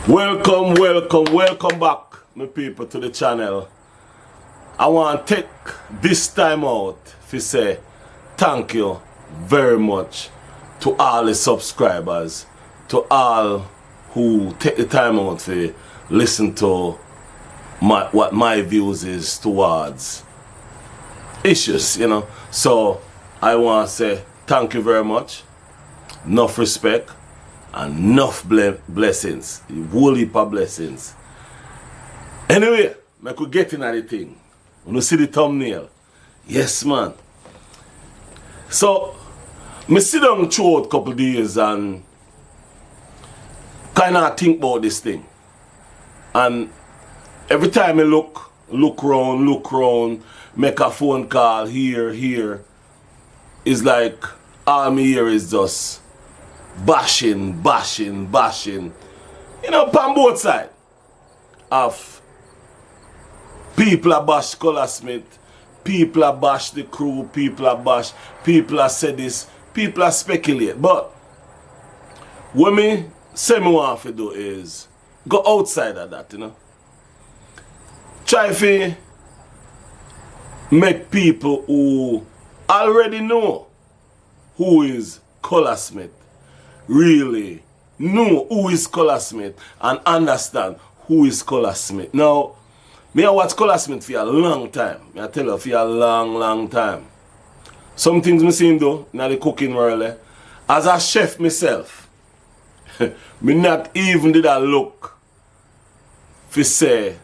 Welcome back, my people, to the channel. I want to take this time out to say thank you very much to all the subscribers, to all who take the time out to listen to what my views is towards issues, you know. So I want to say thank you very much, enough respect, and enough blessings, a whole heap of blessings. Anyway, I could get in anything. When you see the thumbnail, yes man. So, I sit down throughout a couple of days and kind of think about this thing. And every time I look round, make a phone call here, it's like all me here is just bashing. You know, on both sides. Of people are bash Colaz Smith, people are bash the crew, people are say this, people are speculate. But what me say me want to do is go outside of that, you know. Try to make people who already know who is Colaz Smith really know who is Colaz Smith and understand who is Colaz Smith. Now, me I watch Colaz Smith for a long time. I tell you, for a long time. Some things me seen though, in the cooking world. As a chef myself, me not even did a look for say,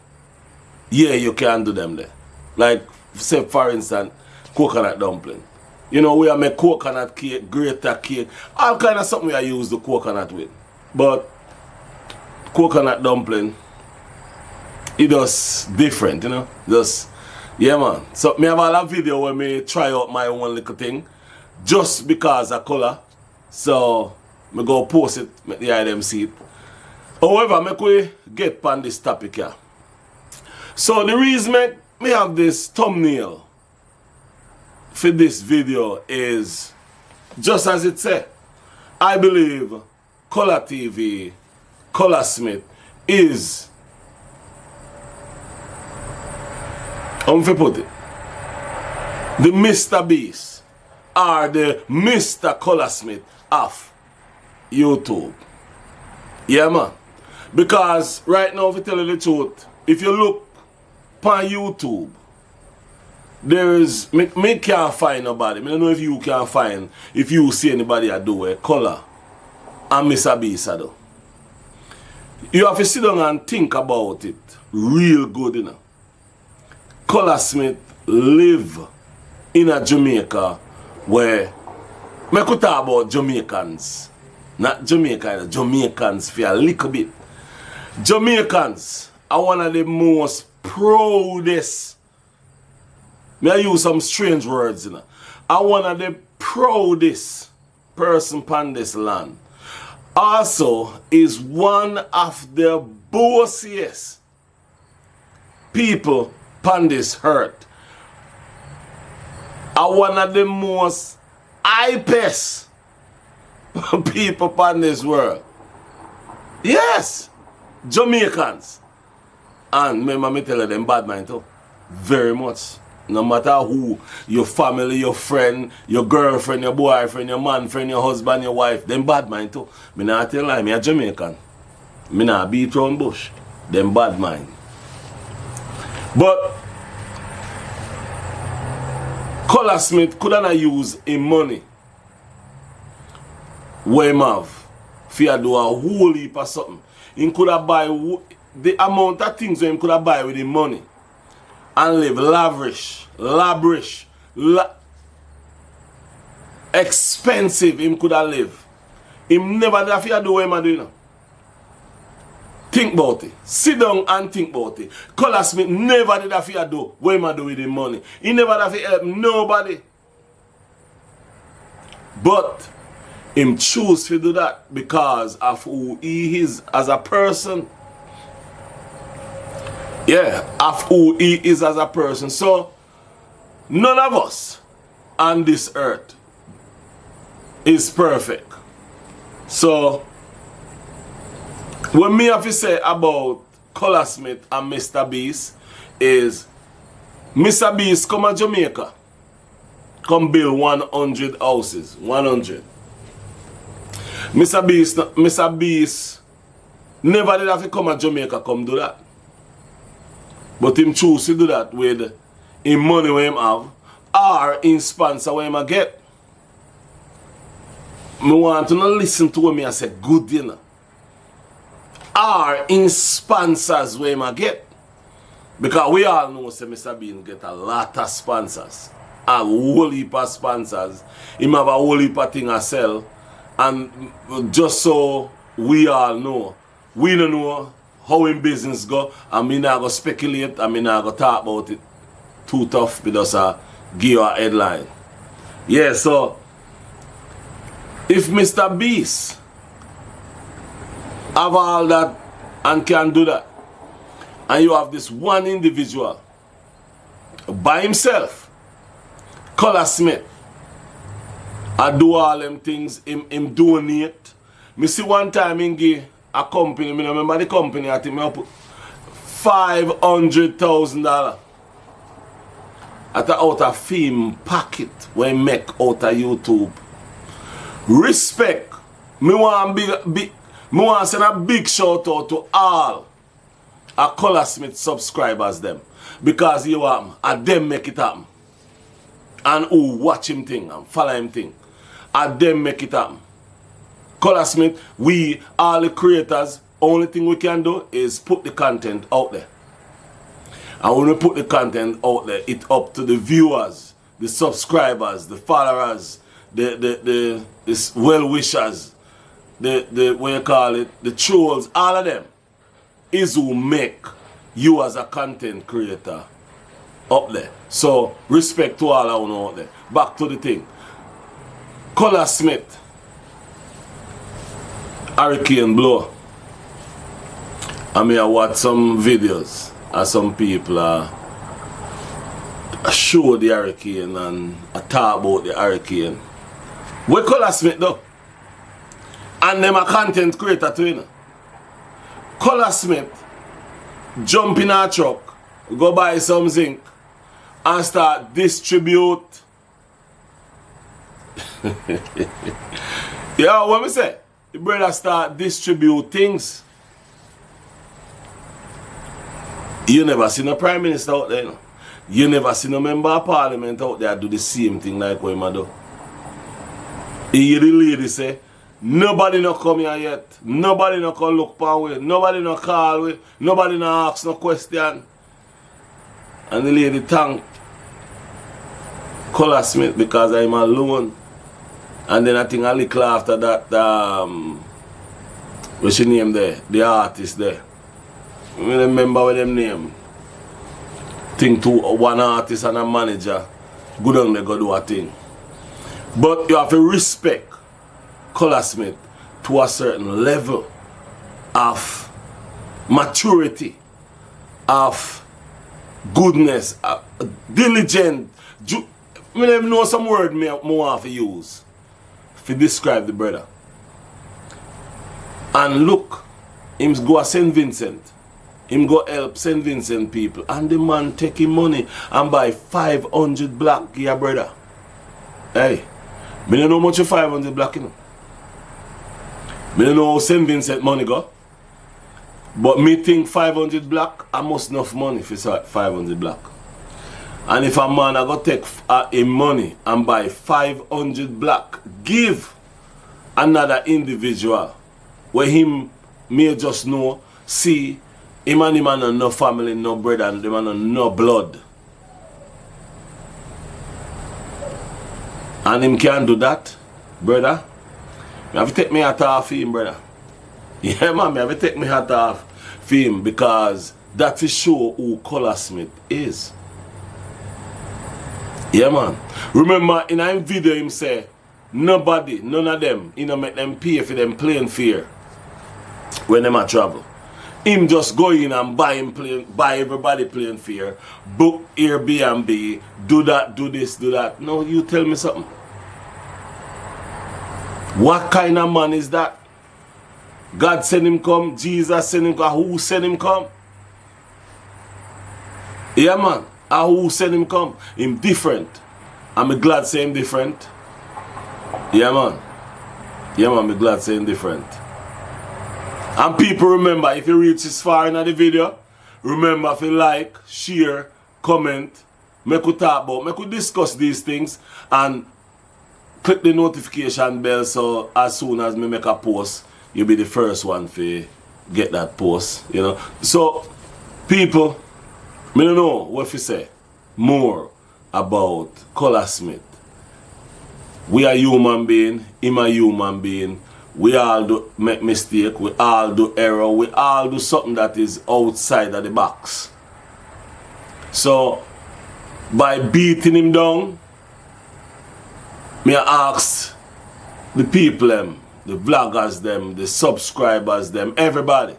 yeah, you can do them there. Like, say for instance, coconut dumpling. You know, we make coconut cake, grater cake, all kind of something we use the coconut with. But coconut dumpling, it does different, you know. Just, yeah man. So me have a video where me try out my own little thing, just because of color. So me go post it, make the item see it. However, make we get on this topic here. So the reason me have this thumbnail for this video is just as it said. I believe Color TV, Colaz Smith is, how to put it, the Mr. Beast or the Mr. Colaz Smith of YouTube. Yeah man. Because right now, if you tell you the truth, if you look on YouTube, there is, me can't find nobody. I don't know if you can find, if you see anybody that do a color and Mr. Beast do. You have to sit down and think about it real good, you know. Colaz Smith live in a Jamaica where, I could talk about Jamaicans. Not Jamaica, Jamaicans for a little bit. Jamaicans are one of the most proudest, may I use some strange words, you know. I'm one of the proudest person upon this land. Also is one of the bossiest people upon this earth. I'm one of the most hypest people upon this world. Yes, Jamaicans. And remember me tell them bad mind too. Very much. No matter who, your family, your friend, your girlfriend, your boyfriend, your man friend, your husband, your wife, them bad mind too. Me not tell lie, me a Jamaican. Me not beat round bush. Them bad mind. But Colaz Smith could not use him money where him have for do a whole heap of something. He could have buy the amount of things that he could have buy with his money and live lavish, expensive him could have live. Him never have to do what him do, you know. Think about it. Sit down and think about it. Colaz Smith never did have to do what him do with his money. He never have to help nobody. But him choose to do that because of who he is as a person. Yeah, of who he is as a person. So, none of us on this earth is perfect. So, What me have to say about Colaz Smith and Mr. Beast is Mr. Beast come to Jamaica, come build 100 houses, 100. Mr. Beast never did have to come to Jamaica come do that. But him choose to do that with him money where him have or in sponsor where him get. Me want to not listen to what me I say good, you know. Or in sponsors where him get. Because we all know say Mr. Bean get a lot of sponsors. A whole heap of sponsors. Him have a whole heap of thing to sell. And just so we all know, we don't know how in business go. And me not go speculate and me not go talk about it too tough because I give you a headline. Yeah, so if Mr. Beast have all that and can do that, and you have this one individual by himself, Colaz Smith, I do all them things, him donate. Me see one time him give a company, me remember the company, I think me put $500,000 out of film packet when he make out of YouTube. Respect. Me want to send a big shout out to all a Colaz Smith subscribers them. Because you have and them make it happen. And who watch him thing and follow him thing. And them make it happen. Colaz Smith, we all the creators, only thing we can do is put the content out there. And when we put the content out there, it's up to the viewers, the subscribers, the followers, the well-wishers, the what you call it, the trolls, all of them is who make you as a content creator up there. So respect to all of you out there. Back to the thing. Colaz Smith, hurricane blow. I mean I watch some videos and some people show the hurricane and talk about the hurricane. What Colaz Smith though? And them a content creator too, you know. Colaz Smith jump in a truck, go buy some zinc and start distribute. Yeah, what me say? The brother start distribute things. You never see no prime minister out there, you know. You never see no member of parliament out there do the same thing like what him do. You hear the lady say, nobody no come here yet. Nobody no come look for we. Nobody no call we. Nobody no ask no question. And the lady thank Colaz Smith because I'm alone. And then I think a little after that, what's your name there? The artist there. I remember what them name. Think to one artist and a manager. Go down there go do a thing. But you have to respect Colaz Smith to a certain level of maturity, of goodness, diligent. I don't know some word me want to use to describe the brother. And look, him go to St. Vincent. Him go help St. Vincent people. And the man take him money and buy 500 black gear, brother. Hey, me don't know much of 500 black, you know. Me don't know how St. Vincent money go. But me think 500 black, I must enough money for 500 black. And if a man I go take him money and buy 500 black, give another individual where him may just know, see, him and him and no family, no brother, and him and no blood. And him can't do that, brother. I have to take me hat off him, brother. Yeah, man, I have to take me hat off him because that is show who Colaz Smith is. Yeah, man. Remember, in a video, him say, nobody, none of them, you know, make them pay for them plane fare when them a travel. Him just go in and buy everybody plane fare, book Airbnb, do that, do this, do that. No, you tell me something. What kind of man is that? God send him come, Jesus send him come, who send him come? Yeah man, who send him come? Him different. I'm glad say him different. Yeah man. Yeah man, I'm glad say him different. And people remember, if you reach this far in the video, remember if you like, share, comment, make we talk about, make we discuss these things, and click the notification bell so as soon as me make a post, you'll be the first one to get that post, you know. So, people, me don't know what you say more about Colaz Smith. We are human being, him a human being. We all do make mistake, we all do error, we all do something that is outside of the box. So, by beating him down, me ask the people them, the vloggers them, the subscribers them, everybody,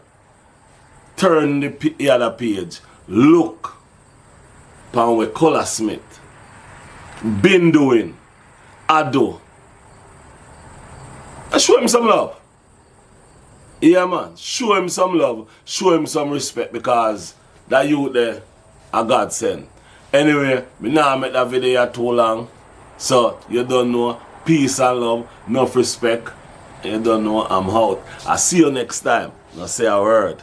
turn the other page, look upon what Colaz Smith been doing, I do. I show him some love. Yeah man, show him some love, show him some respect, because that youth there, a God sent. Anyway, me now make that video too long. So, you don't know, peace and love, enough respect. You don't know, I'm out. I'll see you next time. Now say a word.